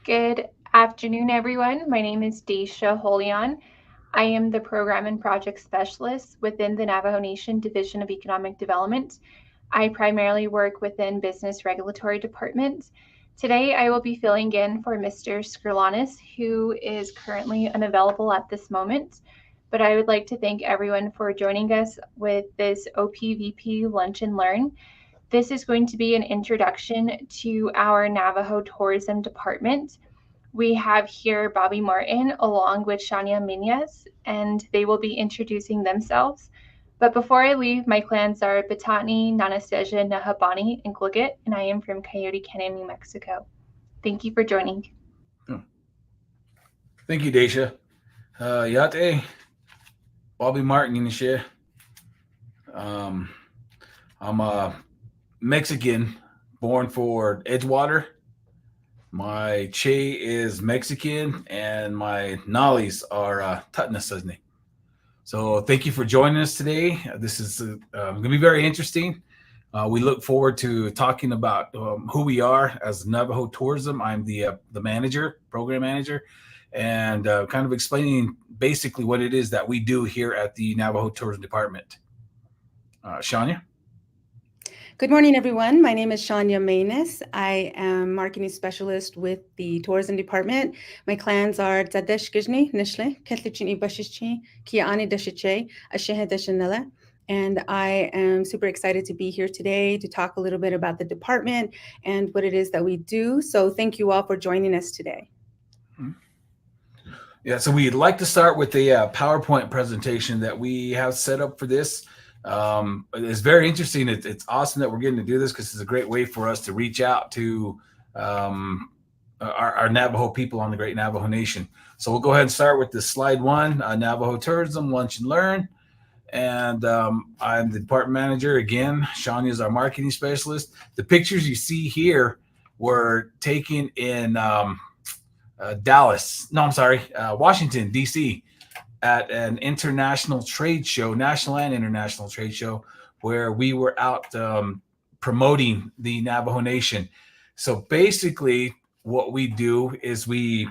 Good afternoon, everyone. My name is Daisha Holion. I am the Program and Project Specialist within the Navajo Nation Division of Economic Development. I primarily work within Business Regulatory Department. Today, I will be filling in for Mr. Skrlanis, who is currently unavailable at this moment. But I would like to thank everyone for joining us with this OPVP Lunch and Learn. This is going to be an introduction to our Navajo Tourism Department. We have here Bobby Martin along with Shania Minyas, and they will be introducing themselves. But before I leave, my clans are Batani, Nanasteja, Nahabani, and Glugit, and I am from Coyote Canyon, New Mexico. Thank you for joining. Thank you, Daisha. Yate, Bobby Martin, Inishe. Um, I'm a Mexican born for Edgewater. My Che is Mexican, and my Nollies are Tutnasasne. So thank you for joining us today. This is going to be very interesting. We look forward to talking about who we are as Navajo Tourism. I'm the manager, program manager, and kind of explaining basically what it is that we do here at the Navajo Tourism Department. Shania? Good morning, everyone. My name is Shania Maynes. I am marketing specialist with the tourism department. My clans are Tzadesh Gijni, Nishle, Ketlichini Bashichi, Kiani Deshiche, Ashehe Deshanella. And I am super excited to be here today to talk a little bit about the department and what it is that we do. So thank you all for joining us today. Yeah, so we'd like to start with the PowerPoint presentation that we have set up for this. It's very interesting. It's awesome that we're getting to do this because it's a great way for us to reach out to our Navajo people on the Great Navajo Nation. So we'll go ahead and start with the slide one, Navajo Tourism, Lunch and Learn. And I'm the department manager. Again, Shania is our marketing specialist. The pictures you see here were taken in Washington, D.C., at an international trade show, national and international trade show, where we were out promoting the Navajo Nation. So basically what we do is we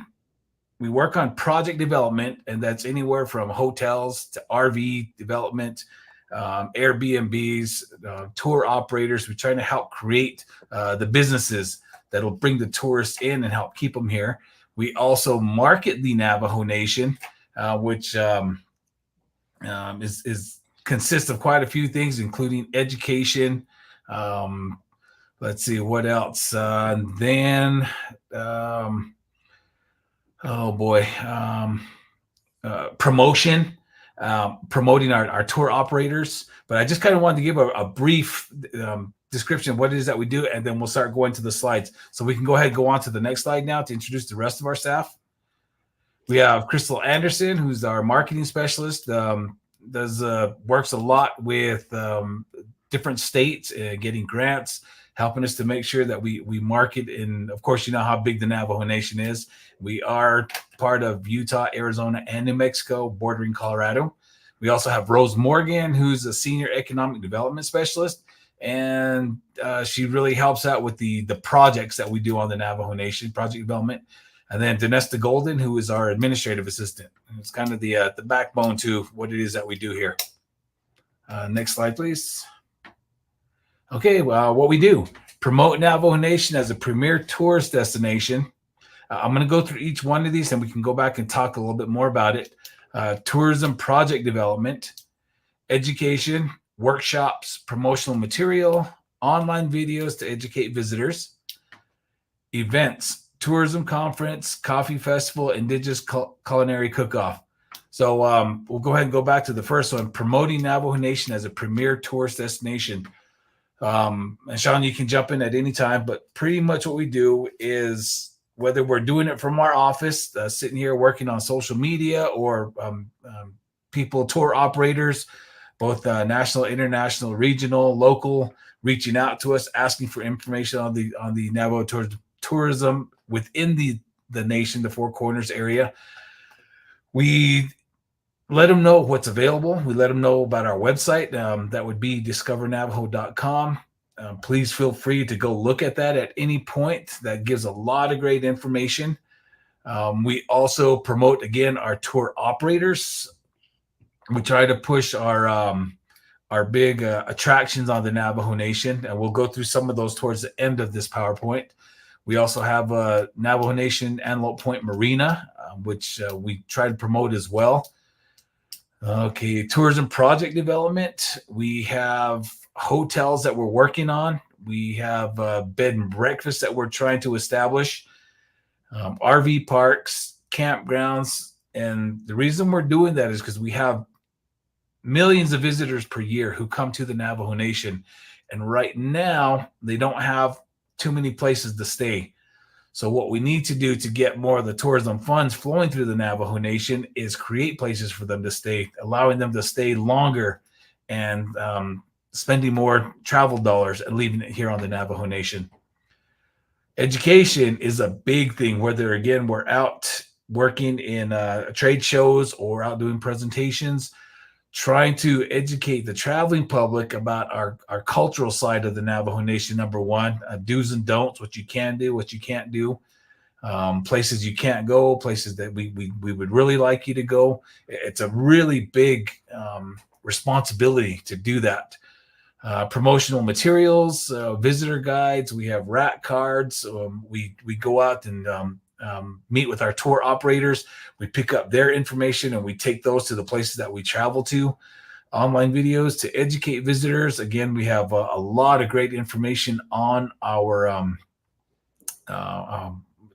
work on project development, and that's anywhere from hotels to RV development, Airbnbs, tour operators. We're trying to help create the businesses that'll bring the tourists in and help keep them here. We also market the Navajo Nation, which consists of quite a few things, including education. Let's see what else. Promotion, promoting our tour operators. But I just kind of wanted to give a brief description of what it is that we do, and then we'll start going to the slides. So we can go ahead and go on to the next slide now to introduce the rest of our staff. We have Crystal Anderson, who's our marketing specialist. Works a lot with different states, getting grants, helping us to make sure that we market. And of course, you know how big the Navajo Nation is. We are part of Utah, Arizona, and New Mexico, bordering Colorado. We also have Rose Morgan, who's a senior economic development specialist, and she really helps out with the projects that we do on the Navajo Nation, project development. And then Donesta Golden, who is our administrative assistant. It's kind of the backbone to what it is that we do here. Next slide, please. Okay, well, what we do, promote Navajo Nation as a premier tourist destination. I'm going to go through each one of these, and we can go back and talk a little bit more about it. Tourism project development, education, workshops, promotional material, online videos to educate visitors, events, tourism conference, coffee festival, indigenous culinary cook-off. So we'll go ahead and go back to the first one, promoting Navajo Nation as a premier tourist destination. And Sean, you can jump in at any time, but pretty much what we do is, whether we're doing it from our office, sitting here working on social media, or people, tour operators, both national, international, regional, local, reaching out to us, asking for information on the Navajo tourism within the nation, the Four Corners area. We let them know what's available. We let them know about our website. That would be discovernavajo.com. Please feel free to go look at that at any point. That gives a lot of great information. We also promote, again, our tour operators. We try to push our big attractions on the Navajo Nation, and we'll go through some of those towards the end of this PowerPoint. We also have Navajo Nation Antelope Point Marina, which we try to promote as well. Okay, tourism project development. We have hotels that we're working on. We have bed and breakfast that we're trying to establish, RV parks, campgrounds. And the reason we're doing that is because we have millions of visitors per year who come to the Navajo Nation. And right now, they don't have too many places to stay. So what we need to do to get more of the tourism funds flowing through the Navajo Nation is create places for them to stay, allowing them to stay longer and spending more travel dollars and leaving it here on the Navajo Nation. Education is a big thing, whether, again, we're out working in trade shows or out doing presentations, trying to educate the traveling public about our cultural side of the Navajo Nation, number one, do's and don'ts, what you can do, what you can't do, places you can't go, places that we would really like you to go. It's a really big responsibility to do that. Promotional materials, visitor guides, we have rat cards. We go out and meet with our tour operators. We pick up their information and we take those to the places that we travel to. Online videos to educate visitors. Again, we have a lot of great information on our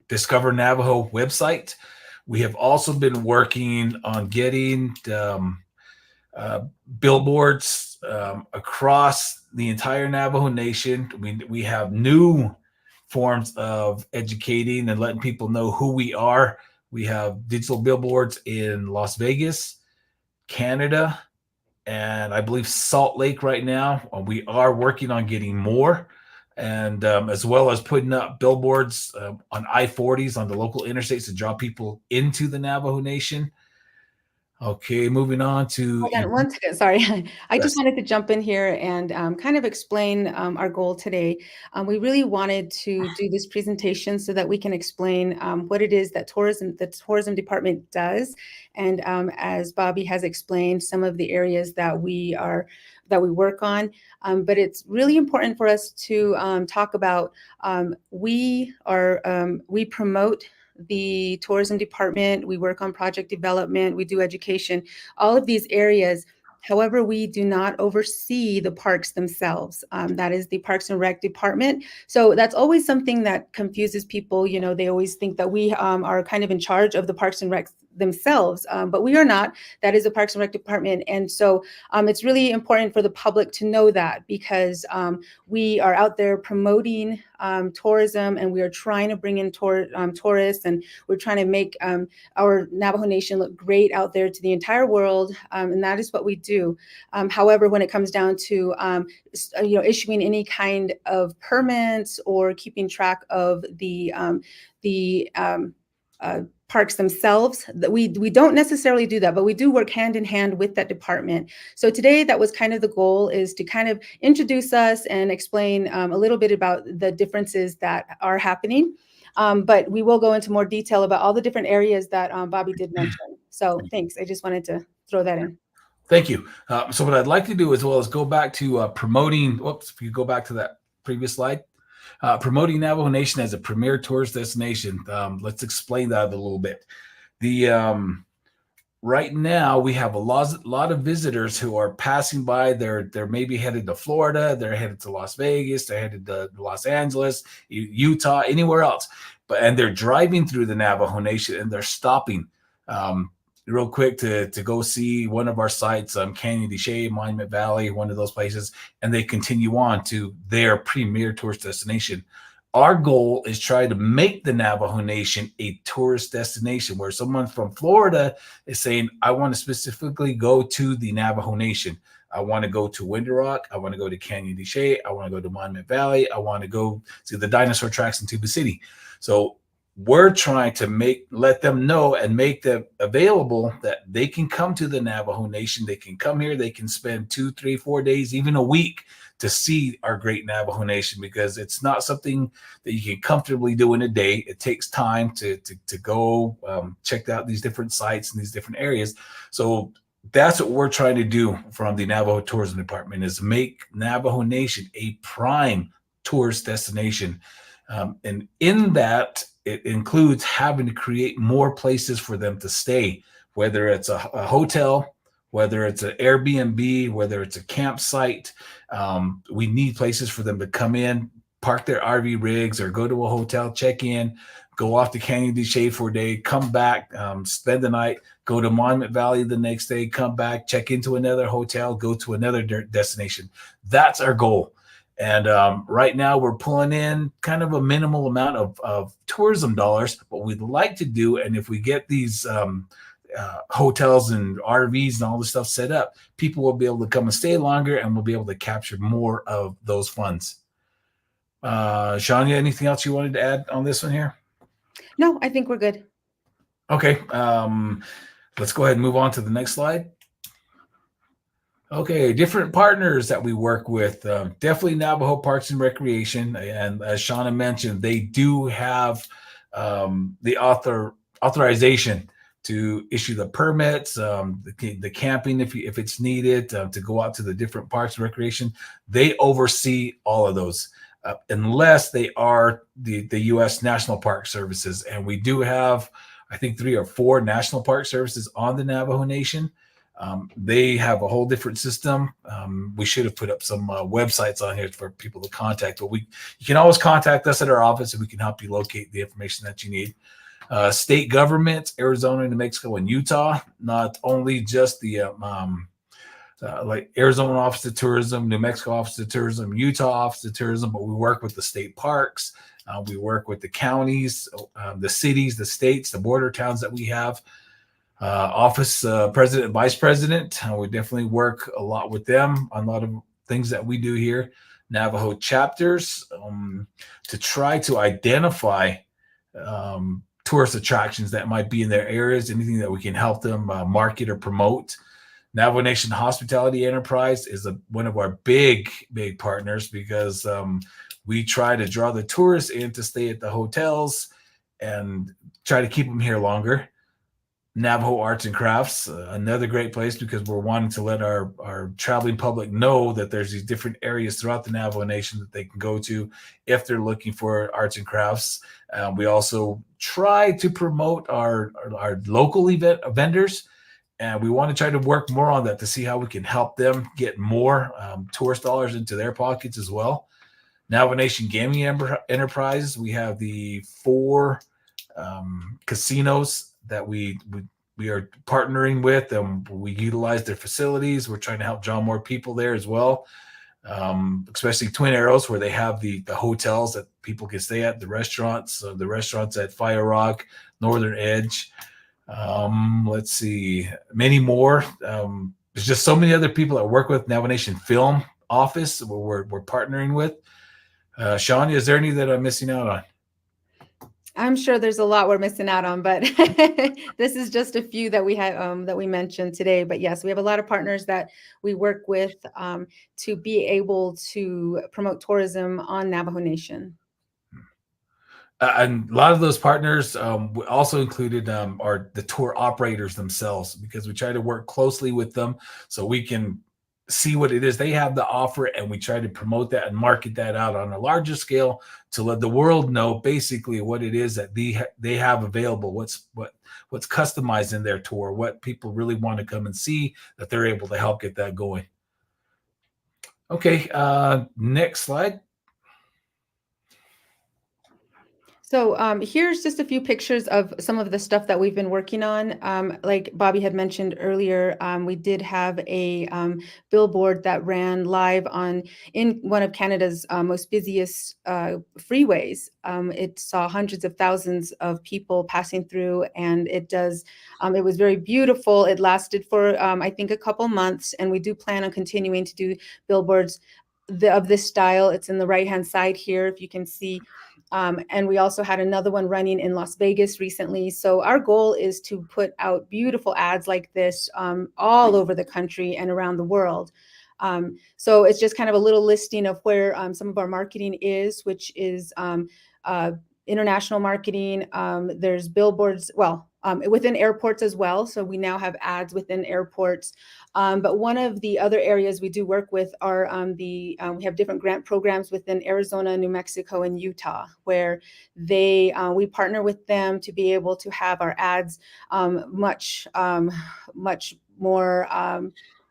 Discover Navajo website. We have also been working on getting billboards across the entire Navajo Nation. We have new forms of educating and letting people know who we are. We have digital billboards in Las Vegas, Canada, and I believe Salt Lake right now. We are working on getting more, and as well as putting up billboards on I-40s on the local interstates to draw people into the Navajo Nation. Okay, moving on to... Hold on 1 second, sorry. I Yes. just wanted to jump in here and kind of explain our goal today. We really wanted to do this presentation so that we can explain what it is that the tourism department does. And as Bobby has explained, some of the areas that we work on. But it's really important for us to talk about, we promote the tourism department, we work on project development, we do education, all of these areas. However, we do not oversee the parks themselves. That is the Parks and Rec department. So that's always something that confuses people. You know, they always think that we are kind of in charge of the Parks and Rec themselves, but we are not. That is the Parks and Rec department. And so it's really important for the public to know that, because we are out there promoting tourism, and we are trying to bring in tourists, and we're trying to make our Navajo Nation look great out there to the entire world, and that is what we do. However, when it comes down to issuing any kind of permits or keeping track of the parks themselves, that we don't necessarily do that, but we do work hand in hand with that department. So today, that was kind of the goal, is to kind of introduce us and explain a little bit about the differences that are happening. But we will go into more detail about all the different areas that Bobby did mention. So thanks. I just wanted to throw that in. Thank you. So what I'd like to do as well is go back to promoting, if you go back to that previous slide, promoting Navajo Nation as a premier tourist destination. Let's explain that a little bit. Right now, we have a lot of visitors who are passing by. They're maybe headed to Florida, they're headed to Las Vegas, they're headed to Los Angeles, Utah, anywhere else. And they're driving through the Navajo Nation, and they're stopping real quick to go see one of our sites, Canyon de Chelly, Monument Valley, one of those places, and they continue on to their premier tourist destination. Our goal is try to make the Navajo Nation a tourist destination, where someone from Florida is saying, I want to specifically go to the Navajo Nation. I want to go to Winter Rock. I want to go to Canyon de Chelly. I want to go to Monument Valley. I want to go to the dinosaur tracks in Tuba City. So we're trying to let them know and make them available that they can come to the Navajo Nation. They can come here. They can spend 2, 3, 4 days, even a week, to see our great Navajo Nation, because it's not something that you can comfortably do in a day. It takes time to go check out these different sites and these different areas. So that's what we're trying to do from the Navajo Tourism Department, is make Navajo Nation a prime tourist destination. And in that, it includes having to create more places for them to stay, whether it's a hotel, whether it's an Airbnb, whether it's a campsite. We need places for them to come in, park their RV rigs, or go to a hotel, check in, go off to Canyon de Chelly for a day, come back, spend the night, go to Monument Valley the next day, come back, check into another hotel, go to another destination. That's our goal. And right now we're pulling in kind of a minimal amount of tourism dollars. What we'd like to do, and if we get these hotels and RVs and all this stuff set up, people will be able to come and stay longer, and we'll be able to capture more of those funds. Shania, anything else you wanted to add on this one here? No, I think we're good. Okay. Let's go ahead and move on to the next slide. Okay, different partners that we work with. Definitely Navajo Parks and Recreation. And as Shauna mentioned, they do have the authorization to issue the permits, the camping if it's needed, to go out to the different parks and recreation. They oversee all of those, unless they are the U.S. National Park Services. And we do have, I think, 3 or 4 National Park Services on the Navajo Nation. They have a whole different system. We should have put up some websites on here for people to contact, but you can always contact us at our office, and we can help you locate the information that you need. State governments, Arizona, New Mexico, and Utah, not only just the like Arizona Office of Tourism, New Mexico Office of Tourism, Utah Office of Tourism, but we work with the state parks. We work with the counties, the cities, the states, the border towns that we have. Office president and vice president, we definitely work a lot with them on a lot of things that we do here. Navajo chapters, to try to identify tourist attractions that might be in their areas, anything that we can help them market or promote. Navajo Nation Hospitality Enterprise is one of our big partners, because we try to draw the tourists in to stay at the hotels and try to keep them here longer. Navajo Arts and Crafts, another great place, because we're wanting to let our traveling public know that there's these different areas throughout the Navajo Nation that they can go to if they're looking for arts and crafts. We also try to promote our local event vendors, and we want to try to work more on that to see how we can help them get more tourist dollars into their pockets as well. Navajo Nation Gaming Enterprise, we have the 4 casinos that we are partnering with, and we utilize their facilities. We're trying to help draw more people there as well, especially Twin Arrows, where they have the hotels that people can stay at, the restaurants at Fire Rock, Northern Edge. Let's see, many more. There's just so many other people that work with Navajo Nation Film Office we're partnering with. Shawnee, is there any that I'm missing out on? I'm sure there's a lot we're missing out on, but this is just a few that we had that we mentioned today. But yes, we have a lot of partners that we work with to be able to promote tourism on Navajo Nation. And a lot of those partners also included are the tour operators themselves, because we try to work closely with them so we can see what it is they have to offer, and we try to promote that and market that out on a larger scale to let the world know basically what it is that they have available, what's customized in their tour, what people really want to come and see, that they're able to help get that going. Okay, next slide. So here's just a few pictures of some of the stuff that we've been working on. Like Bobby had mentioned earlier, we did have a billboard that ran live in one of Canada's most busiest freeways. It saw hundreds of thousands of people passing through, and it was very beautiful. It lasted for, I think, a couple months, and we do plan on continuing to do billboards of this style. It's in the right-hand side here, if you can see. And we also had another one running in Las Vegas recently. So our goal is to put out beautiful ads like this all over the country and around the world. So it's just kind of a little listing of where some of our marketing is, which is international marketing. There's billboards, within airports as well. So we now have ads within airports. But one of the other areas we do work with are we have different grant programs within Arizona, New Mexico, and Utah, where we partner with them to be able to have our ads much more.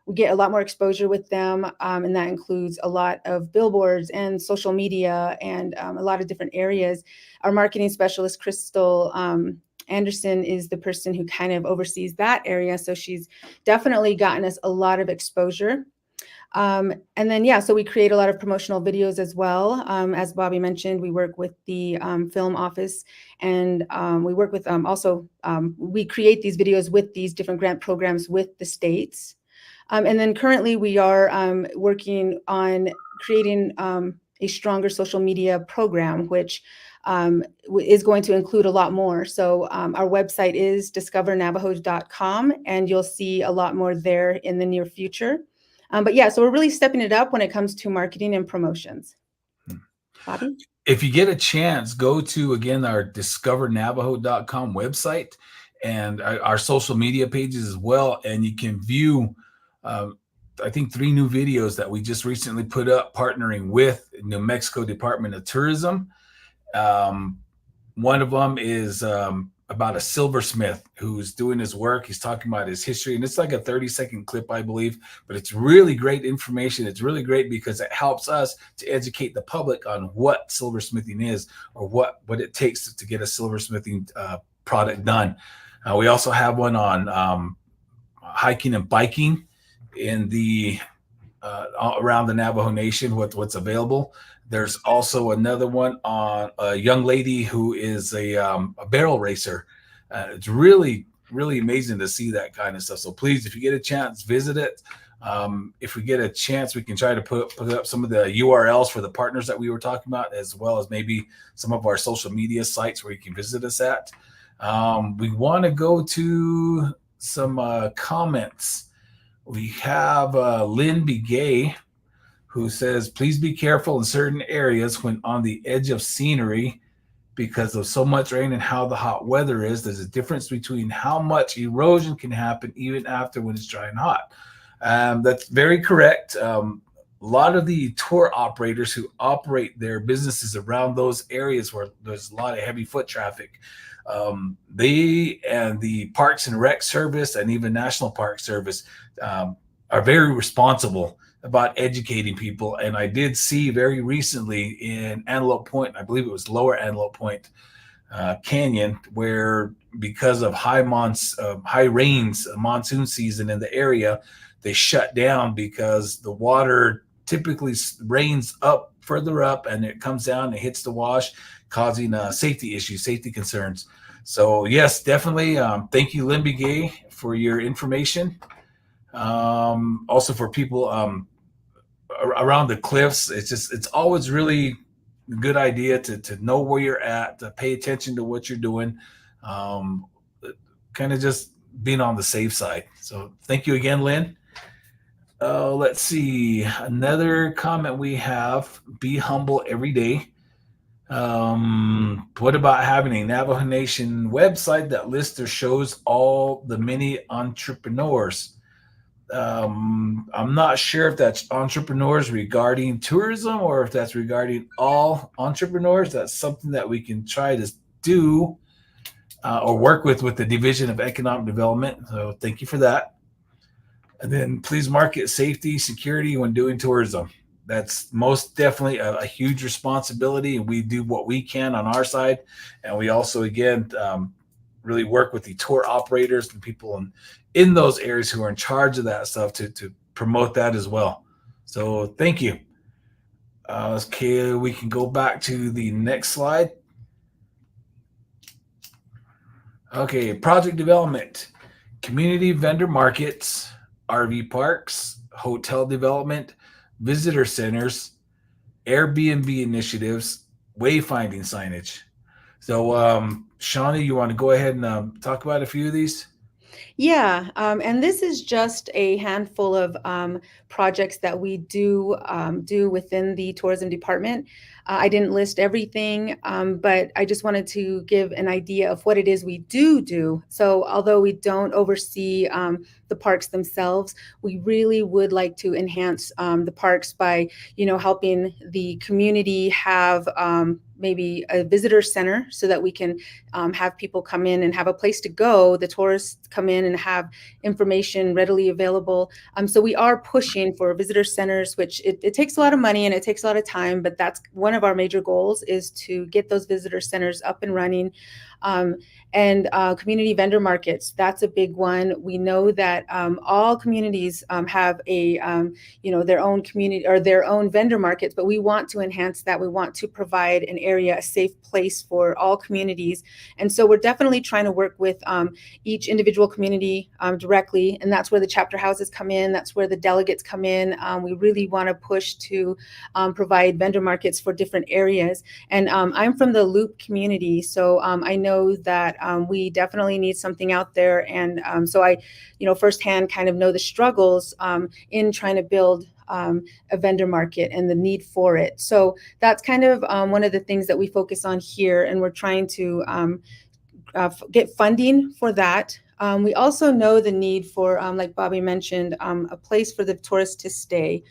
We get a lot more exposure with them, and that includes a lot of billboards and social media and a lot of different areas. Our marketing specialist, Crystal Anderson, is the person who kind of oversees that area. So she's definitely gotten us a lot of exposure. And then, so we create a lot of promotional videos as well. As Bobby mentioned, we work with the film office, and we work with we create these videos with these different grant programs with the states. And then currently we are working on creating a stronger social media program, which is going to include a lot more. So our website is discovernavajo.com, and you'll see a lot more there in the near future. So we're really stepping it up when it comes to marketing and promotions. Bobby? If you get a chance, go to, again, our discovernavajo.com website and our social media pages as well. And you can view, I think, 3 new videos that we just recently put up partnering with New Mexico Department of Tourism. One of them is about a silversmith who's doing his work. He's talking about his history, and it's like a 30-second clip, I believe, but it's really great information. It's really great because it helps us to educate the public on what silversmithing is, or what it takes to get a silversmithing product done. We also have one on hiking and biking in the around the Navajo Nation, what's available. There's also another one on a young lady who is a barrel racer. It's really, really amazing to see that kind of stuff. So please, if you get a chance, visit it. If we get a chance, we can try to put up some of the URLs for the partners that we were talking about, as well as maybe some of our social media sites where you can visit us at. We want to go to some comments. We have Lynn Begay, who says, please be careful in certain areas when on the edge of scenery because of so much rain and how the hot weather is. There's a difference between how much erosion can happen even after when it's dry and hot. That's very correct. A lot of the tour operators who operate their businesses around those areas where there's a lot of heavy foot traffic, they and the Parks and Rec Service and even National Park Service are very responsible about educating people. And I did see very recently in Antelope Point, I believe it was Lower Antelope Point Canyon, where because of high rains, monsoon season in the area, they shut down because the water typically rains up further up and it comes down and hits the wash, causing safety issues, safety concerns. So yes, definitely. Thank you, Lynn Begay, for your information. Also for people around the cliffs, it's always really a good idea to know where you're at, to pay attention to what you're doing, kind of just being on the safe side. So thank you again, Lynn. Let's see, another comment we have: be humble every day. What about having a Navajo Nation website that lists or shows all the many entrepreneurs? I'm not sure if that's entrepreneurs regarding tourism or if that's regarding all entrepreneurs. That's something that we can try to do or work with the Division of Economic Development. So thank you for that. And then please market safety, security when doing tourism. That's most definitely a huge responsibility, and we do what we can on our side. And we also, again, really work with the tour operators and people in those areas who are in charge of that stuff to promote that as well. So thank you. Okay, we can go back to the next slide. Okay, project development, community vendor markets, RV parks, hotel development, visitor centers, Airbnb initiatives, wayfinding signage. So, Shawnee, you want to go ahead and talk about a few of these? Yeah, and this is just a handful of projects that we do within the tourism department. I didn't list everything, but I just wanted to give an idea of what it is we do. So although we don't oversee the parks themselves, we really would like to enhance the parks by, helping the community have maybe a visitor center so that we can have people come in and have a place to go. The tourists come in and have information readily available. So we are pushing for visitor centers, which it takes a lot of money and it takes a lot of time, but that's one of our major goals, is to get those visitor centers up and running. And community vendor markets, that's a big one. We know that all communities have their own community or their own vendor markets, but we want to enhance that. We want to provide an area, a safe place for all communities. And so we're definitely trying to work with each individual community directly. And that's where the chapter houses come in. That's where the delegates come in. We really want to push to provide vendor markets for different areas. And I'm from the Loop community, so I know that we definitely need something out there. And so I, firsthand kind of know the struggles in trying to build a vendor market and the need for it. So that's kind of one of the things that we focus on here, and we're trying to get funding for that. We also know the need for, like Bobby mentioned, a place for the tourists to stay.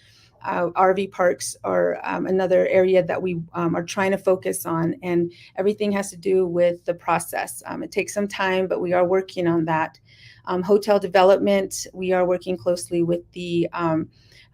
RV parks are another area that we are trying to focus on, and everything has to do with the process. It takes some time, but we are working on that. Hotel development, we are working closely with the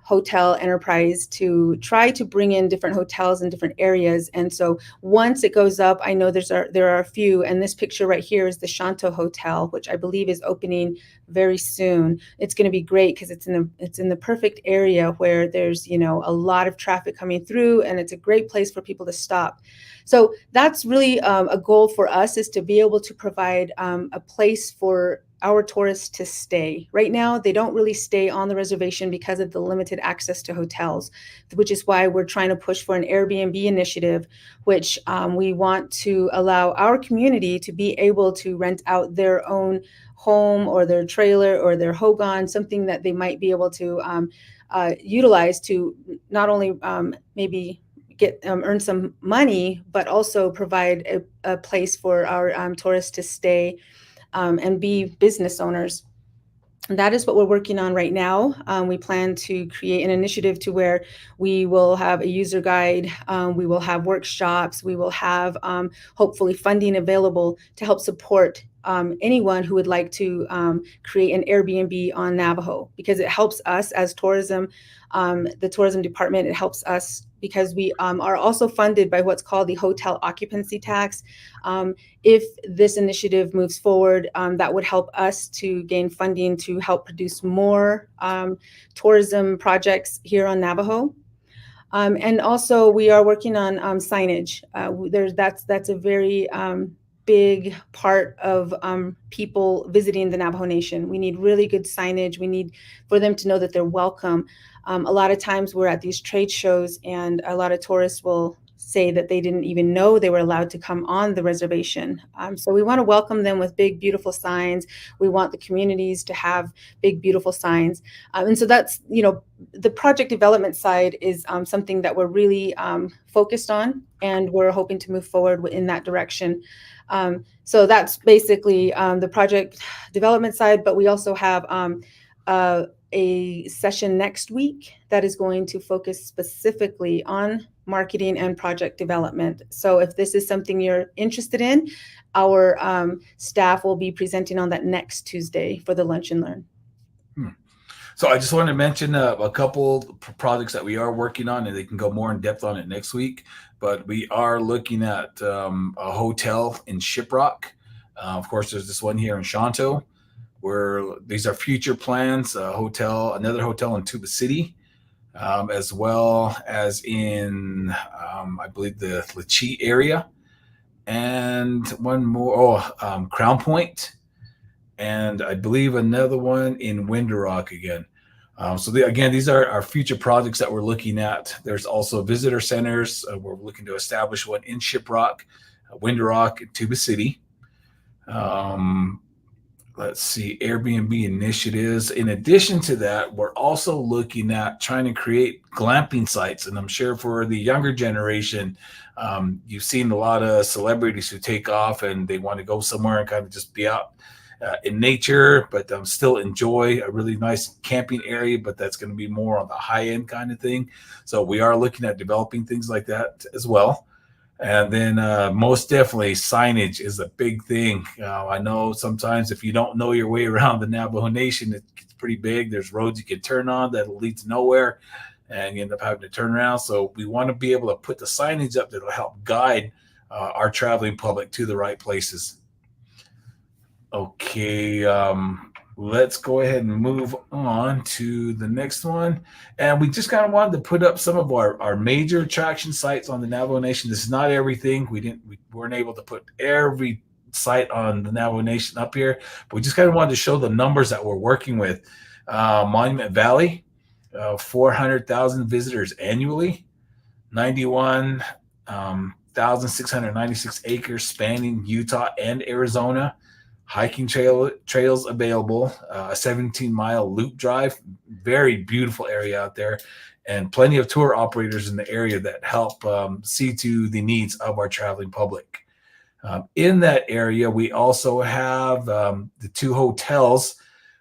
hotel enterprise to try to bring in different hotels in different areas. And so once it goes up, I know there are a few, and this picture right here is the Shanto Hotel, which I believe is opening very soon. It's going to be great because it's in the perfect area where there's a lot of traffic coming through, and it's a great place for people to stop. So that's really a goal for us, is to be able to provide a place for our tourists to stay. Right now, they don't really stay on the reservation because of the limited access to hotels, which is why we're trying to push for an Airbnb initiative, which we want to allow our community to be able to rent out their own home or their trailer or their hogan, something that they might be able to utilize to not only maybe earn some money, but also provide a place for our tourists to stay and be business owners. And that is what we're working on right now. We plan to create an initiative to where we will have a user guide, we will have workshops, we will have hopefully funding available to help support anyone who would like to create an Airbnb on Navajo, because it helps us as tourism, the tourism department. It helps us because we are also funded by what's called the hotel occupancy tax. If this initiative moves forward, that would help us to gain funding to help produce more tourism projects here on Navajo. And also we are working on signage. That's a very big part of people visiting the Navajo Nation. We need really good signage. We need for them to know that they're welcome. A lot of times we're at these trade shows and a lot of tourists will say that they didn't even know they were allowed to come on the reservation. So we want to welcome them with big, beautiful signs. We want the communities to have big, beautiful signs. And so that's, the project development side is something that we're really focused on, and we're hoping to move forward in that direction. So that's basically the project development side, but we also have a session next week that is going to focus specifically on marketing and project development. So if this is something you're interested in, our staff will be presenting on that next Tuesday for the Lunch and Learn. So I just wanted to mention a couple projects that we are working on, and they can go more in depth on it next week. But we are looking at a hotel in Shiprock. Of course, there's this one here in Shanto, where these are future plans. Another hotel in Tuba City, as well as in I believe the Lachie area, and one more, Crown Point, and I believe another one in Winter Rock again. Again, these are our future projects that we're looking at. There's also visitor centers. We're looking to establish one in Shiprock, Window Rock, and Tuba City. Let's see, Airbnb initiatives. In addition to that, we're also looking at trying to create glamping sites. And I'm sure for the younger generation, you've seen a lot of celebrities who take off and they want to go somewhere and kind of just be out in nature, but still enjoy a really nice camping area, but that's going to be more on the high end kind of thing. So we are looking at developing things like that as well. And then most definitely signage is a big thing. I know sometimes if you don't know your way around the Navajo Nation, it's pretty big. There's roads you can turn on that'll lead to nowhere and you end up having to turn around. So we want to be able to put the signage up that'll help guide our traveling public to the right places. Okay, let's go ahead and move on to the next one. And we just kind of wanted to put up some of our major attraction sites on the Navajo Nation. This is not everything. We weren't able to put every site on the Navajo Nation up here, but we just kind of wanted to show the numbers that we're working with. Monument Valley, 400,000 visitors annually, 91,696 acres spanning Utah and Arizona. Hiking trails available, a 17-mile loop drive, very beautiful area out there, and plenty of tour operators in the area that help see to the needs of our traveling public. In that area, we also have the two hotels.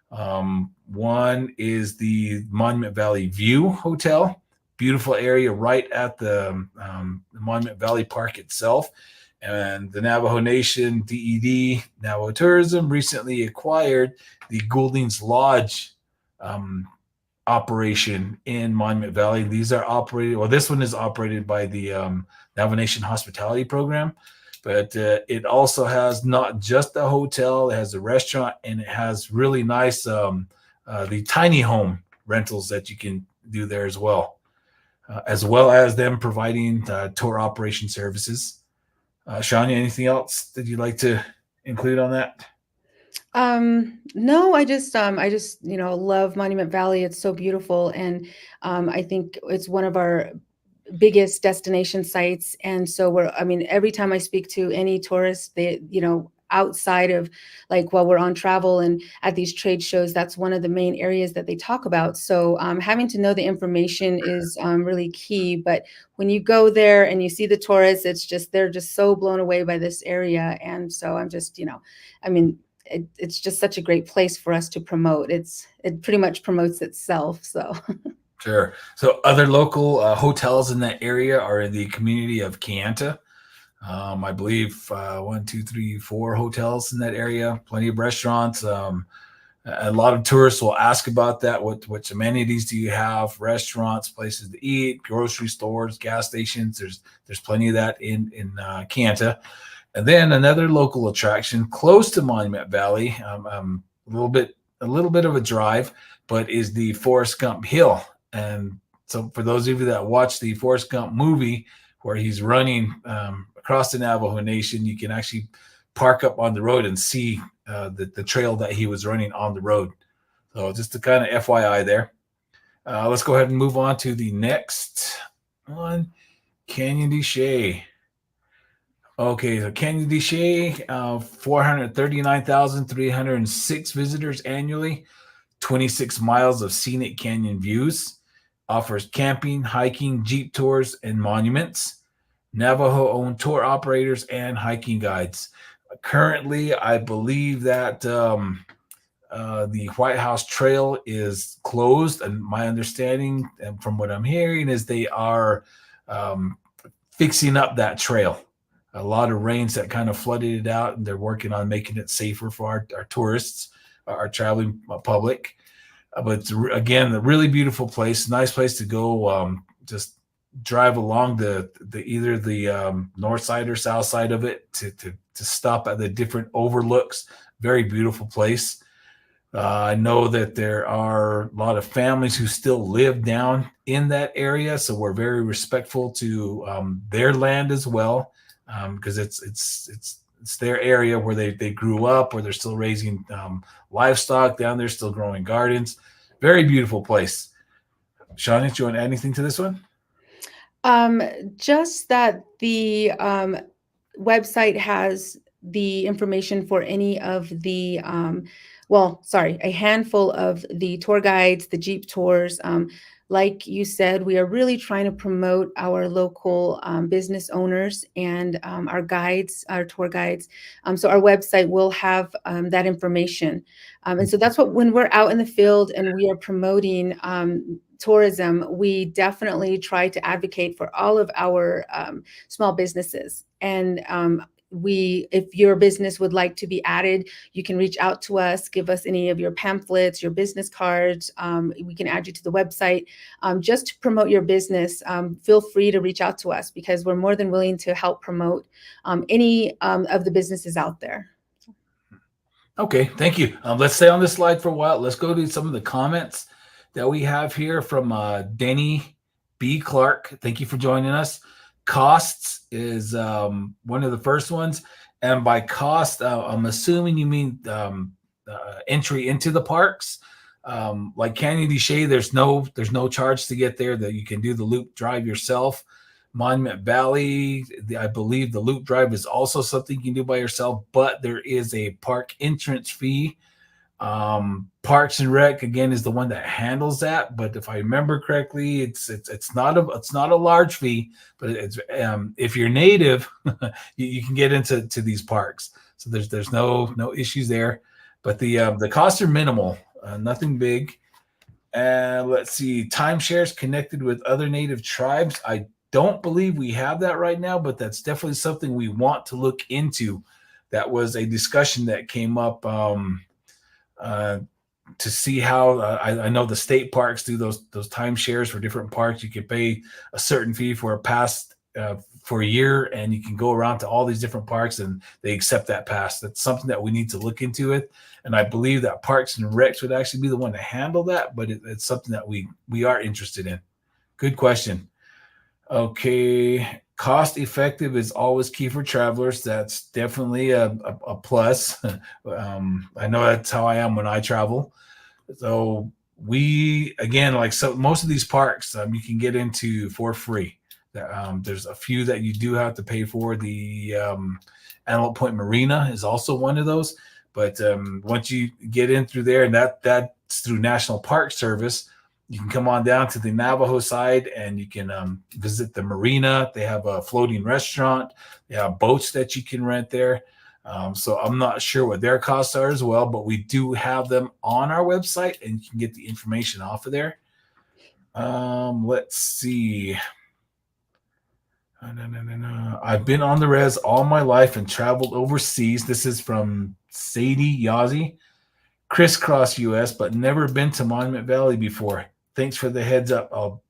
One is the Monument Valley View Hotel, beautiful area right at the Monument Valley Park itself. And the Navajo Nation, DED, Navajo Tourism recently acquired the Goulding's Lodge operation in Monument Valley. These are operated, well, this one is operated by the Navajo Nation Hospitality Program, but it also has not just a hotel, it has a restaurant, and it has really nice, the tiny home rentals that you can do there as well as them providing tour operation services. Shania, anything else that you'd like to include on that? No, I just love Monument Valley. It's so beautiful, and I think it's one of our biggest destination sites. And so every time I speak to any tourist, they, outside of while we're on travel and at these trade shows, that's one of the main areas that they talk about. So having to know the information is really key. But when you go there and you see the tourists, they're just so blown away by this area. And so I'm just, it's just such a great place for us to promote. It pretty much promotes itself. So. Sure. So other local hotels in that area are in the community of Kayenta. I believe 1, 2, 3, 4 hotels in that area, plenty of restaurants. A lot of tourists will ask about that. What amenities do you have? Restaurants, places to eat, grocery stores, gas stations. There's plenty of that in Kayenta. And then another local attraction close to Monument Valley, a little bit of a drive, but is the Forrest Gump Hill. And so for those of you that watch the Forrest Gump movie where he's running across the Navajo Nation, you can actually park up on the road and see the trail that he was running on the road. So just a kind of FYI there. Let's go ahead and move on to the next one, Canyon de Chelly. Okay, so Canyon de Chelly, 439,306 visitors annually, 26 miles of scenic canyon views, offers camping, hiking, jeep tours, and monuments. Navajo-owned tour operators and hiking guides. Currently, I believe that the White House Trail is closed, and my understanding, and from what I'm hearing, is they are fixing up that trail. A lot of rains that kind of flooded it out, and they're working on making it safer for our tourists, our traveling public. But again, a really beautiful place, nice place to go. Just drive along either the north side or south side of it to stop at the different overlooks. Very beautiful place. I know that there are a lot of families who still live down in that area, so we're very respectful to their land as well, because it's their area where they grew up, where they're still raising livestock down there, still growing gardens. Very beautiful place. Shauna, do you want to add anything to this one? Just that the website has the information for any of the, a handful of the tour guides, the Jeep tours. Like you said, we are really trying to promote our local business owners and our guides, our tour guides. So our website will have that information. And so that's what, when we're out in the field and we are promoting tourism, we definitely try to advocate for all of our small businesses. And if your business would like to be added, you can reach out to us, give us any of your pamphlets, your business cards. We can add you to the website. Just to promote your business, feel free to reach out to us because we're more than willing to help promote any of the businesses out there. Okay, thank you. Let's stay on this slide for a while. Let's go to some of the comments that we have here from Denny B. Clark. Thank you for joining us. Costs is one of the first ones. And by cost, I'm assuming you mean entry into the parks. Like Canyon de Chelly, there's no charge to get there. That you can do the loop drive yourself. Monument Valley, I believe the loop drive is also something you can do by yourself, but there is a park entrance fee. Parks and Rec again is the one that handles that, but if I remember correctly, it's not a large fee, but it's if you're native, you can get into these parks. So there's no issues there, but the costs are minimal, nothing big. And let's see, timeshares connected with other native tribes. I don't believe we have that right now, but that's definitely something we want to look into. That was a discussion that came up to see how I know the state parks do those timeshares for different parks. You can pay a certain fee for a pass for a year, and you can go around to all these different parks, and they accept that pass. That's something that we need to look into it. And I believe that Parks and Recs would actually be the one to handle that, but it's something that we are interested in. Good question. Okay, cost effective is always key for travelers. That's definitely a plus. I know that's how I am when I travel. So we, again, most of these parks, you can get into for free. There's a few that you do have to pay for. The Antelope Point Marina is also one of those. But once you get in through there, and that's through National Park Service, you can come on down to the Navajo side and you can visit the marina. They have a floating restaurant. They have boats that you can rent there. So I'm not sure what their costs are as well, but we do have them on our website and you can get the information off of there. Let's see. I've been on the res all my life and traveled overseas. This is from Sadie Yazzie. Crisscross US, but never been to Monument Valley before. Thanks for the heads up.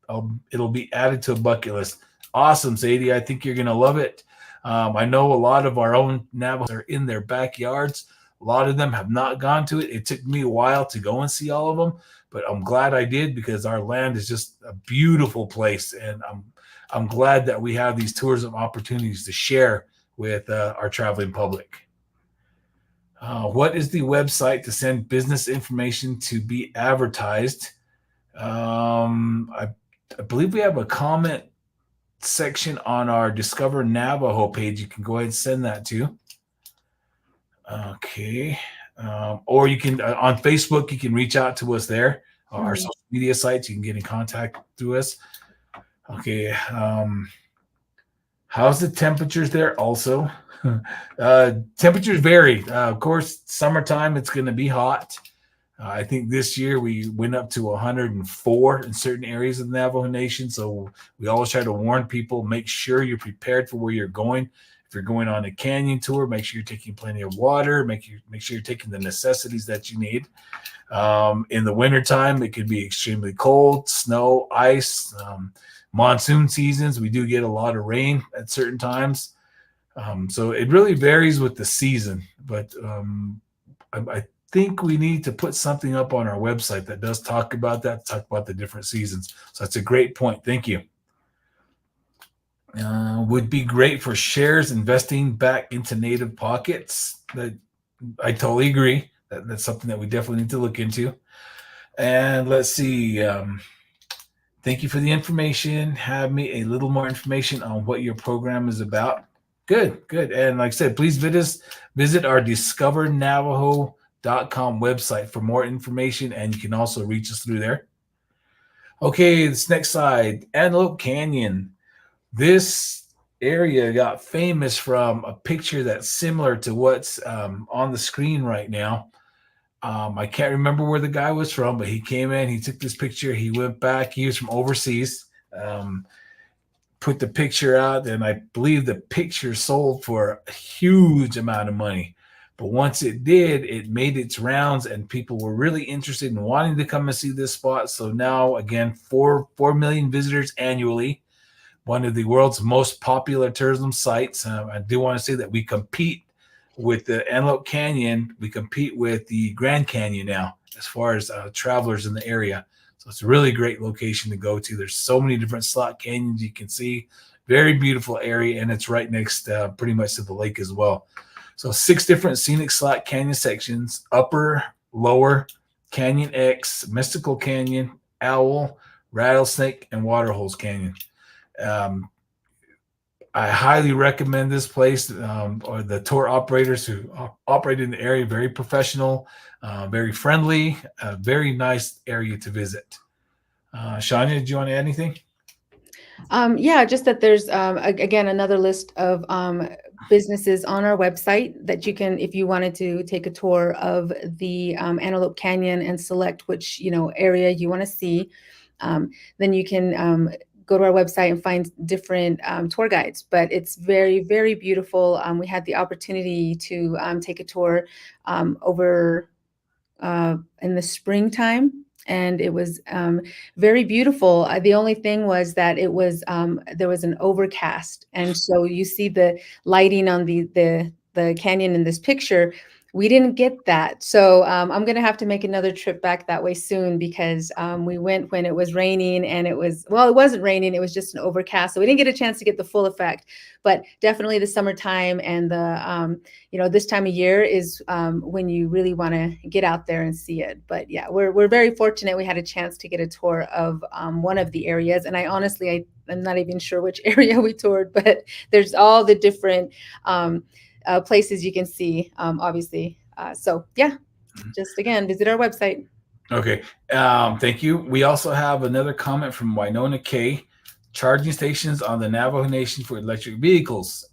It'll be added to a bucket list. Awesome, Sadie. I think you're gonna love it. I know a lot of our own Navajos are in their backyards. A lot of them have not gone to it. It took me a while to go and see all of them, but I'm glad I did because our land is just a beautiful place, and I'm glad that we have these tourism opportunities to share with our traveling public. What is the website to send business information to be advertised? I believe we have a comment section on our Discover Navajo page. You can go ahead and send that to. Okay. Or you can, on Facebook, you can reach out to us there. Our social media sites, you can get in contact through us. Okay. How's the temperatures there also? Temperatures vary. Of course, summertime, it's going to be hot. I think this year we went up to 104 in certain areas of the Navajo Nation. So we always try to warn people, make sure you're prepared for where you're going. If you're going on a canyon tour, make sure you're taking plenty of water. Make sure you're taking the necessities that you need. In the wintertime, it could be extremely cold, snow, ice. Monsoon seasons, we do get a lot of rain at certain times. So it really varies with the season. But I think we need to put something up on our website that does talk about the different seasons. So that's a great point. Thank you. Would be great for shares investing back into native pockets. I totally agree. That's something that we definitely need to look into. And let's see. Thank you for the information. Have me a little more information on what your program is about. Good, good. And like I said, please visit our discovernavajo.com website for more information, and you can also reach us through there. Okay, this next slide, Antelope Canyon. This area got famous from a picture that's similar to what's on the screen right now. I can't remember where the guy was from, but he came in, he took this picture, he went back, he was from overseas, put the picture out, and I believe the picture sold for a huge amount of money. But once it did, it made its rounds, and people were really interested in wanting to come and see this spot. So now, again, 4 million visitors annually, one of the world's most popular tourism sites. I do want to say that we compete with the Antelope Canyon. We compete with the Grand Canyon now as far as travelers in the area. So it's a really great location to go to. There's so many different slot canyons you can see. Very beautiful area, and it's right next pretty much to the lake as well. So 6 different scenic slot canyon sections: Upper, Lower, Canyon X, Mystical Canyon, Owl, Rattlesnake, and Waterholes Canyon. I highly recommend this place, or the tour operators who operate in the area. Very professional, very friendly, very nice area to visit. Shania, did you want to add anything? Yeah, just that there's, again, another list of businesses on our website that you can, if you wanted to take a tour of the Antelope Canyon and select which, area you want to see, then you can go to our website and find different tour guides. But it's very, very beautiful. We had the opportunity to take a tour over in the springtime, and it was very beautiful. The only thing was that it was there was an overcast, and so you see the lighting on the canyon in this picture. We didn't get that. So I'm going to have to make another trip back that way soon, because we went when it was raining, and it wasn't raining. It was just an overcast. So we didn't get a chance to get the full effect. But definitely the summertime and the, this time of year is when you really want to get out there and see it. But yeah, we're very fortunate. We had a chance to get a tour of one of the areas. And I'm not even sure which area we toured, but there's all the different places you can see, obviously. So yeah, just again, visit our website. Okay, thank you. We also have another comment from Winona K. Charging stations on the Navajo Nation for electric vehicles? ?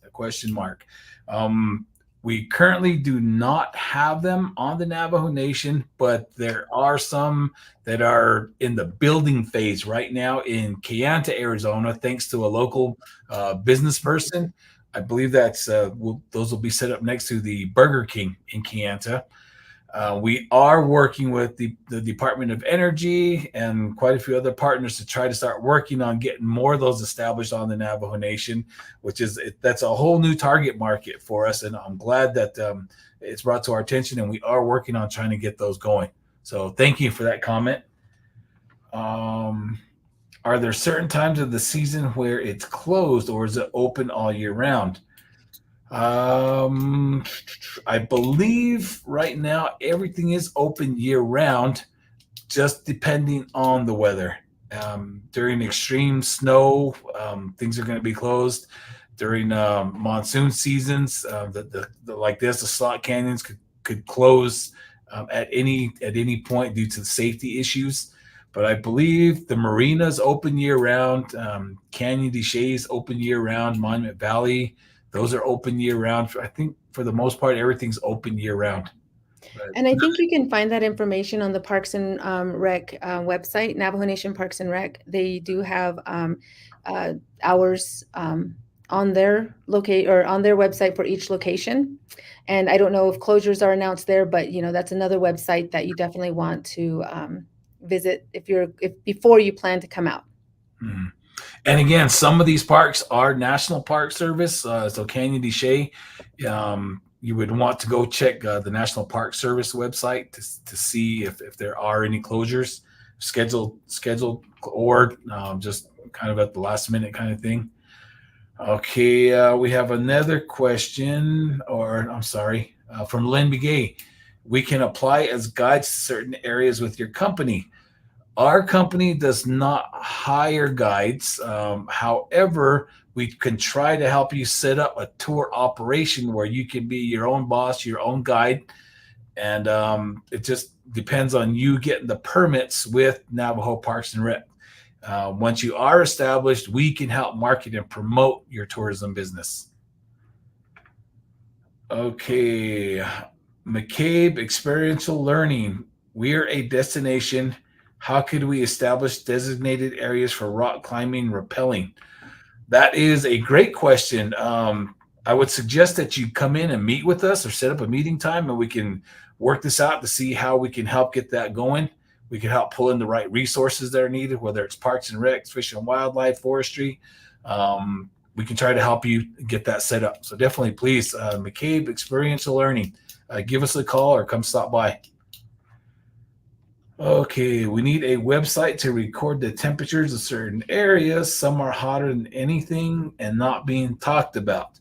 We currently do not have them on the Navajo Nation, but there are some that are in the building phase right now in Kayenta, Arizona, thanks to a local business person. I believe that's those will be set up next to the Burger King in Kayenta. We are working with the Department of Energy and quite a few other partners to try to start working on getting more of those established on the Navajo Nation, that's a whole new target market for us. And I'm glad that it's brought to our attention, and we are working on trying to get those going. So thank you for that comment. Are there certain times of the season where it's closed, or is it open all year round? I believe right now everything is open year round, just depending on the weather. During extreme snow, things are going to be closed. During monsoon seasons, like this, the slot canyons could close at any point due to safety issues. But I believe the marina's open year round. Canyon de Che's open year round. Monument Valley, those are open year round. I think for the most part, everything's open year round. And I think you can find that information on the Parks and Rec website, Navajo Nation Parks and Rec. They do have hours on their website for each location. And I don't know if closures are announced there, but that's another website that you definitely want to visit before you plan to come out. Mm-hmm. And again, some of these parks are National Park Service. So Canyon de Che, you would want to go check the National Park Service website to see if there are any closures scheduled, or just kind of at the last minute kind of thing. Okay, we have another question, from Lynn Begay. we can apply as guides to certain areas with your company. Our company does not hire guides. However, we can try to help you set up a tour operation where you can be your own boss, your own guide. And it just depends on you getting the permits with Navajo Parks and Rec. Once you are established, we can help market and promote your tourism business. Okay, McCabe Experiential Learning. We're a destination. How could we establish designated areas for rock climbing, rappelling? That is a great question. I would suggest that you come in and meet with us or set up a meeting time, and we can work this out to see how we can help get that going. We can help pull in the right resources that are needed, whether it's Parks and Recs, Fish and Wildlife, Forestry. We can try to help you get that set up. So definitely, please, McCabe Experiential Learning, give us a call or come stop by. Okay, we need a website to record the temperatures of certain areas. Some are hotter than anything and not being talked about.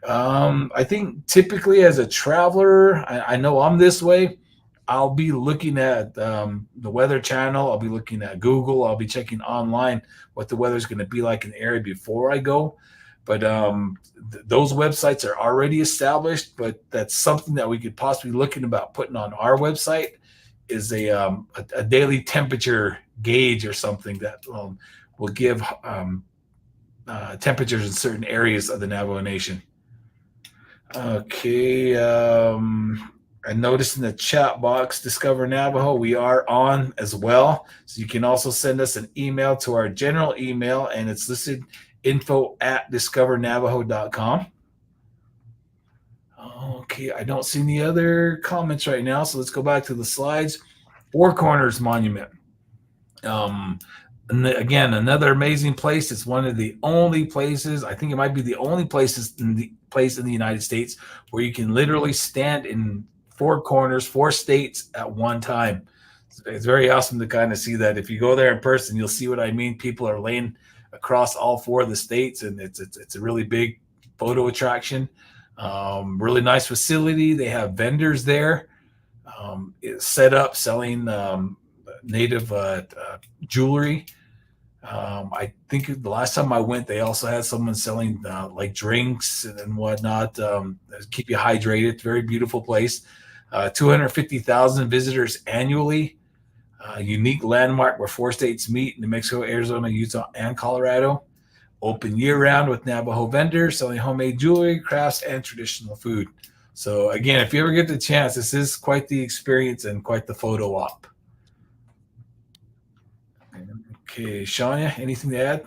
I think typically as a traveler, I know I'm this way. I'll be looking at the Weather Channel. I'll be looking at Google. I'll be checking online what the weather is going to be like in the area before I go. But those websites are already established. But that's something that we could possibly looking about putting on our website is a daily temperature gauge or something that will give temperatures in certain areas of the Navajo Nation. Okay. I noticed in the chat box, Discover Navajo, we are on as well. So you can also send us an email to our general email, and it's listed info@discovernavajo.com. Okay, I don't see any other comments right now, so let's go back to the slides. Four Corners Monument. And again, another amazing place. It's one of the only places, I think it might be the only place in the United States where you can literally stand in four corners, four states at one time. It's very awesome to kind of see that. If you go there in person, you'll see what I mean. People are laying across all four of the states, and it's a really big photo attraction. Really nice facility. They have vendors there. It's set up selling native jewelry. I think the last time I went, they also had someone selling like drinks and whatnot. Keep you hydrated. Very beautiful place. 250,000 visitors annually. Unique landmark where four states meet: New Mexico, Arizona, Utah, and Colorado. Open year-round with Navajo vendors selling homemade jewelry, crafts, and traditional food. So again, if you ever get the chance, this is quite the experience and quite the photo op. Okay, Shania, anything to add?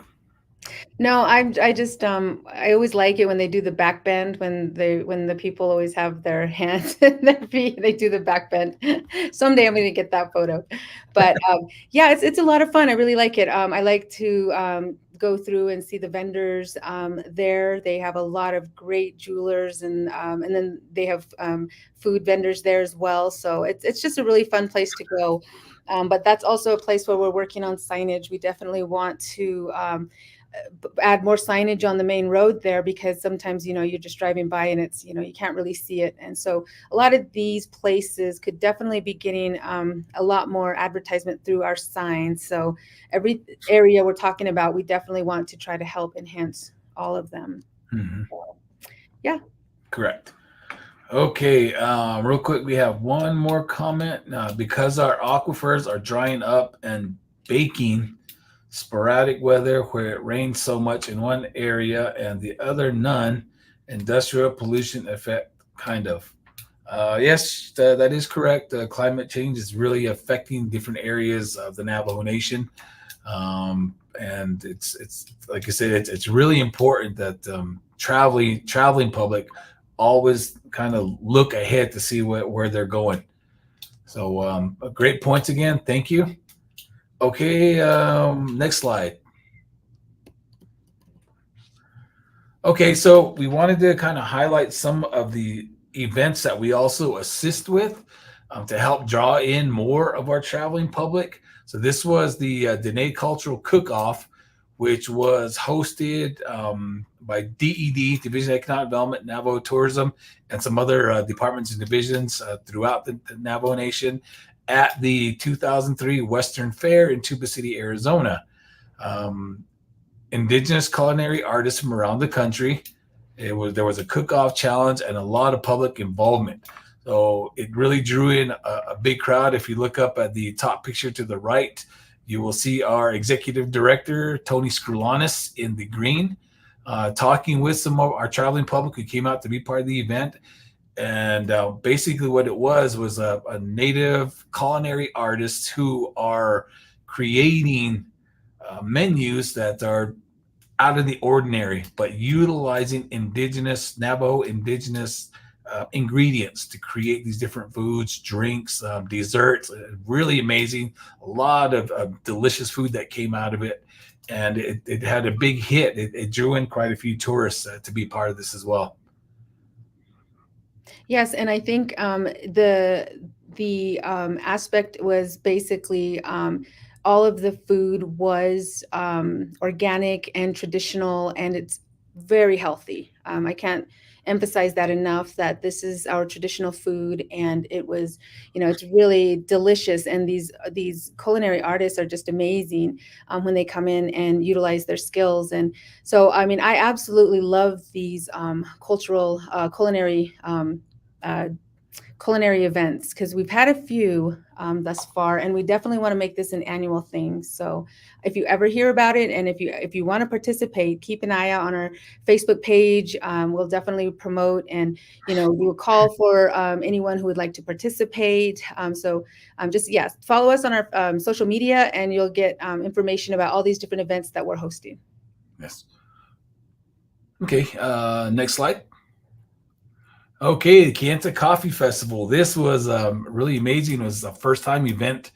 No, I just I always like it when they do the back bend, when the people always have their hands in their feet, they do the back bend. Someday I'm going to get that photo. But yeah, it's a lot of fun. I really like it. I like to go through and see the vendors there. They have a lot of great jewelers, and then they have food vendors there as well. So it's just a really fun place to go. But that's also a place where we're working on signage. We definitely want to add more signage on the main road there, because sometimes, you're just driving by and it's, you can't really see it. And so a lot of these places could definitely be getting a lot more advertisement through our signs. So every area we're talking about, we definitely want to try to help enhance all of them. Mm-hmm. Yeah. Correct. Okay, real quick, we have one more comment. Because our aquifers are drying up and baking, sporadic weather where it rains so much in one area and the other none, industrial pollution effect, kind of. Yes, that is correct. Climate change is really affecting different areas of the Navajo Nation. And it's like I said, it's really important that traveling public always kind of look ahead to see where they're going. So great points again. Thank you. Okay, next slide. Okay, so we wanted to kind of highlight some of the events that we also assist with to help draw in more of our traveling public. So this was the DED Cultural Cook-Off, which was hosted by DED, Division of Economic Development, Navajo Tourism, and some other departments and divisions throughout the Navajo Nation at the 2003 Western Fair in Tuba City, Arizona. Indigenous culinary artists from around the country. There was a cook-off challenge and a lot of public involvement. So it really drew in a big crowd. If you look up at the top picture to the right, you will see our executive director, Tony Scrulanis, in the green, talking with some of our traveling public who came out to be part of the event. And basically what it was a native culinary artists who are creating menus that are out of the ordinary, but utilizing Navajo indigenous ingredients to create these different foods, drinks, desserts. Really amazing. A lot of delicious food that came out of it. And it had a big hit. It drew in quite a few tourists to be part of this as well. Yes, and I think the aspect was basically all of the food was organic and traditional, and it's very healthy. I can't emphasize that enough, that this is our traditional food, and it was, it's really delicious. And these culinary artists are just amazing when they come in and utilize their skills. And so, I mean, I absolutely love these cultural culinary events, because we've had a few thus far, and we definitely want to make this an annual thing. So if you ever hear about it, and if you want to participate, keep an eye out on our Facebook page. We'll definitely promote, and we'll call for anyone who would like to participate. So just follow us on our social media, and you'll get information about all these different events that we're hosting. Yes. Okay, next slide. Okay, the Kayenta Coffee Festival. This was really amazing. It was a first-time event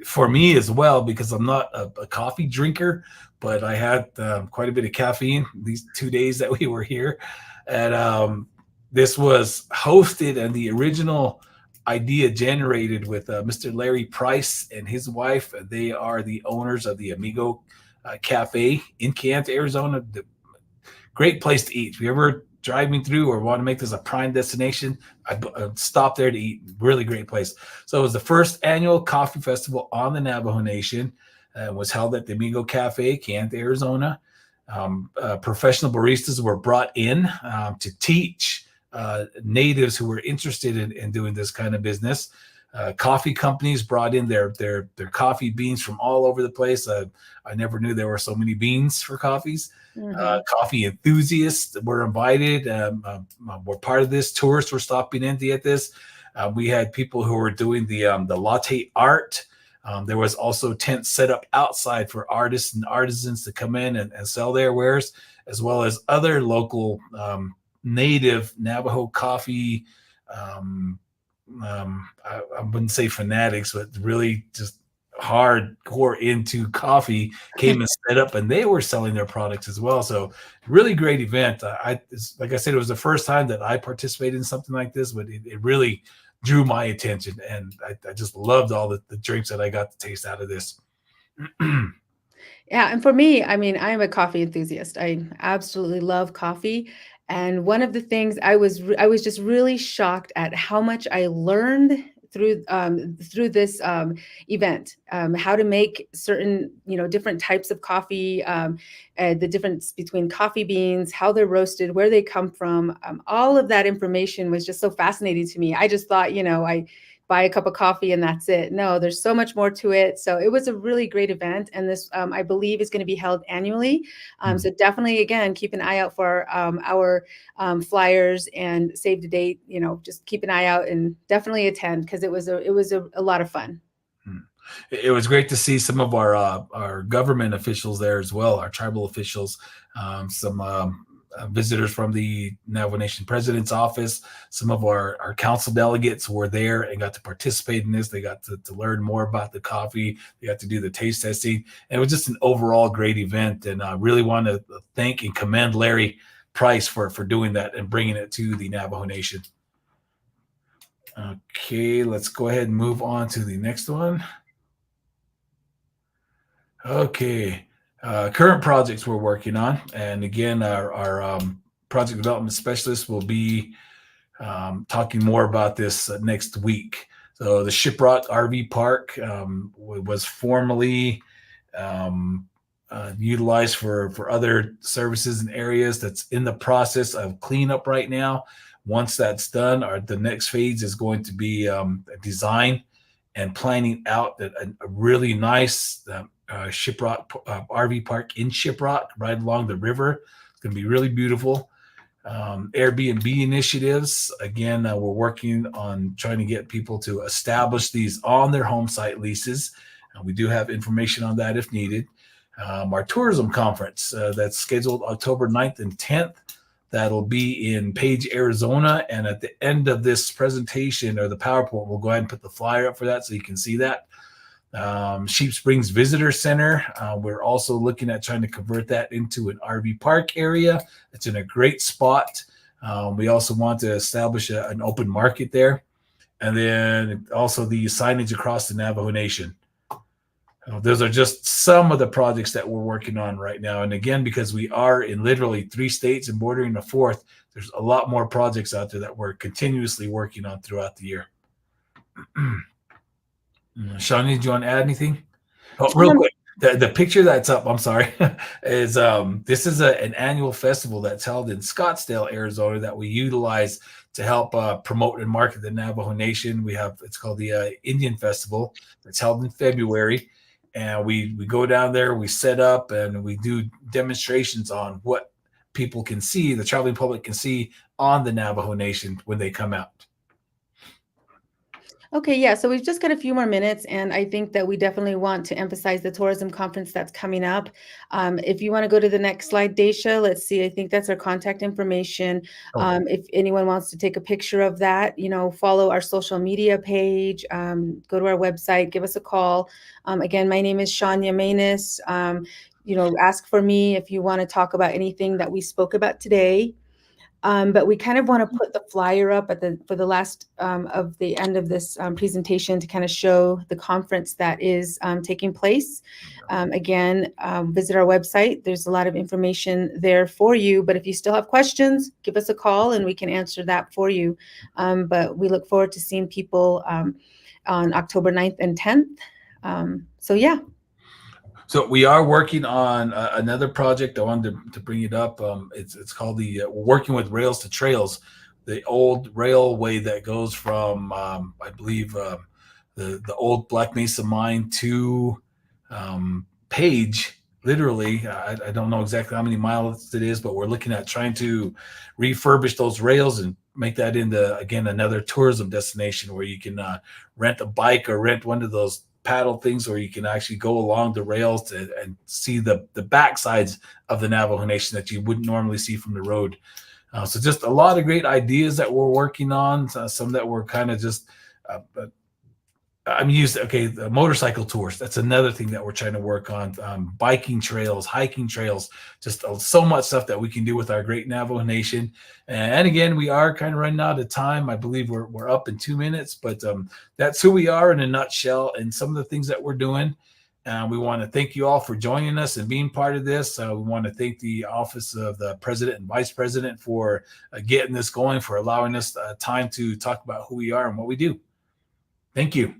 for me as well, because I'm not a coffee drinker, but I had quite a bit of caffeine these 2 days that we were here. And this was hosted, and the original idea generated with Mr. Larry Price and his wife. They are the owners of the Amigo Cafe in Kayenta, Arizona. Great place to eat. If you ever driving through or want to make this a prime destination, I'd stop there to eat. Really great place. So it was the first annual coffee festival on the Navajo Nation. Was held at the Amigo Cafe, Kayenta, Arizona. Professional baristas were brought in to teach natives who were interested in doing this kind of business. Coffee companies brought in their coffee beans from all over the place. I never knew there were so many beans for coffees. Mm-hmm. Coffee enthusiasts were invited, were part of this. Tourists were stopping in to get this. We had people who were doing the latte art. There was also tents set up outside for artists and artisans to come in and sell their wares, as well as other local native Navajo coffee. I wouldn't say fanatics, but really just hardcore into coffee came and set up, and they were selling their products as well. So really great event. Like I said, it was the first time that I participated in something like this, but it really drew my attention, and I just loved all the drinks that I got to taste out of this. Yeah, and for me, I mean, I am a coffee enthusiast. I absolutely love coffee. And one of the things I was just really shocked at how much I learned through this event, how to make certain different types of coffee, the difference between coffee beans, how they're roasted, where they come from. All of that information was just so fascinating to me. I just thought, I buy a cup of coffee and that's it. No, there's so much more to it. So it was a really great event. And this, I believe, is going to be held annually. So definitely, again, keep an eye out for our flyers and save the date. Just keep an eye out and definitely attend, because it was a lot of fun. It was great to see some of our government officials there as well, our tribal officials, some visitors from the Navajo Nation President's office. Some of our council delegates were there and got to participate in this. They got to learn more about the coffee. They got to do the taste testing. And it was just an overall great event. And I really want to thank and commend Larry Price for doing that and bringing it to the Navajo Nation. Okay, let's go ahead and move on to the next one. Okay. Current projects we're working on. And again, our project development specialist will be talking more about this next week. So the Shiprock RV Park was formerly utilized for other services and areas. That's in the process of cleanup right now. Once that's done, the next phase is going to be design and planning out a really nice Shiprock RV Park in Shiprock, right along the river. It's going to be really beautiful. Airbnb initiatives. Again, we're working on trying to get people to establish these on their home site leases. We do have information on that if needed. Our tourism conference that's scheduled October 9th and 10th. That'll be in Page, Arizona. And at the end of this presentation or the PowerPoint, we'll go ahead and put the flyer up for that so you can see that. Sheep Springs Visitor Center. We're also looking at trying to convert that into an RV park area. It's in a great spot. We also want to establish an open market there. And then also the signage across the Navajo Nation. Those are just some of the projects that we're working on right now. And again, because we are in literally 3 states and bordering a 4th, there's a lot more projects out there that we're continuously working on throughout the year. Shawnee, do you want to add anything? Oh, real quick, the picture that's up, I'm sorry, is this is an annual festival that's held in Scottsdale, Arizona, that we utilize to help promote and market the Navajo Nation. It's called the Indian Festival. It's held in February, and we go down there, we set up, and we do demonstrations on what people can see, the traveling public can see on the Navajo Nation when they come out. Okay, yeah, so we've just got a few more minutes, and I think that we definitely want to emphasize the tourism conference that's coming up. If you want to go to the next slide, Daisha, let's see, I think that's our contact information. If anyone wants to take a picture of that, follow our social media page, go to our website, give us a call. Again, my name is Shania Manus. Ask for me if you want to talk about anything that we spoke about today. But we kind of want to put the flyer up for the last of the end of this presentation to kind of show the conference that is taking place. Again, visit our website. There's a lot of information there for you. But if you still have questions, give us a call and we can answer that for you. But we look forward to seeing people on October 9th and 10th. So yeah. So we are working on another project. I wanted to bring it up. It's called we're working with Rails to Trails, the old railway that goes from, I believe, the old Black Mesa mine to Page, literally. I don't know exactly how many miles it is, but we're looking at trying to refurbish those rails and make that into, again, another tourism destination where you can rent a bike or rent one of those paddle things, or you can actually go along the rails and see the backsides of the Navajo Nation that you wouldn't normally see from the road. So just a lot of great ideas that we're working on. Some that we're kind of just, the motorcycle tours. That's another thing that we're trying to work on. Biking trails, hiking trails, just so much stuff that we can do with our great Navajo Nation. And again, we are kind of running out of time. I believe we're up in 2 minutes, but that's who we are in a nutshell and some of the things that we're doing. We want to thank you all for joining us and being part of this. We want to thank the Office of the President and Vice President for getting this going, for allowing us time to talk about who we are and what we do. Thank you.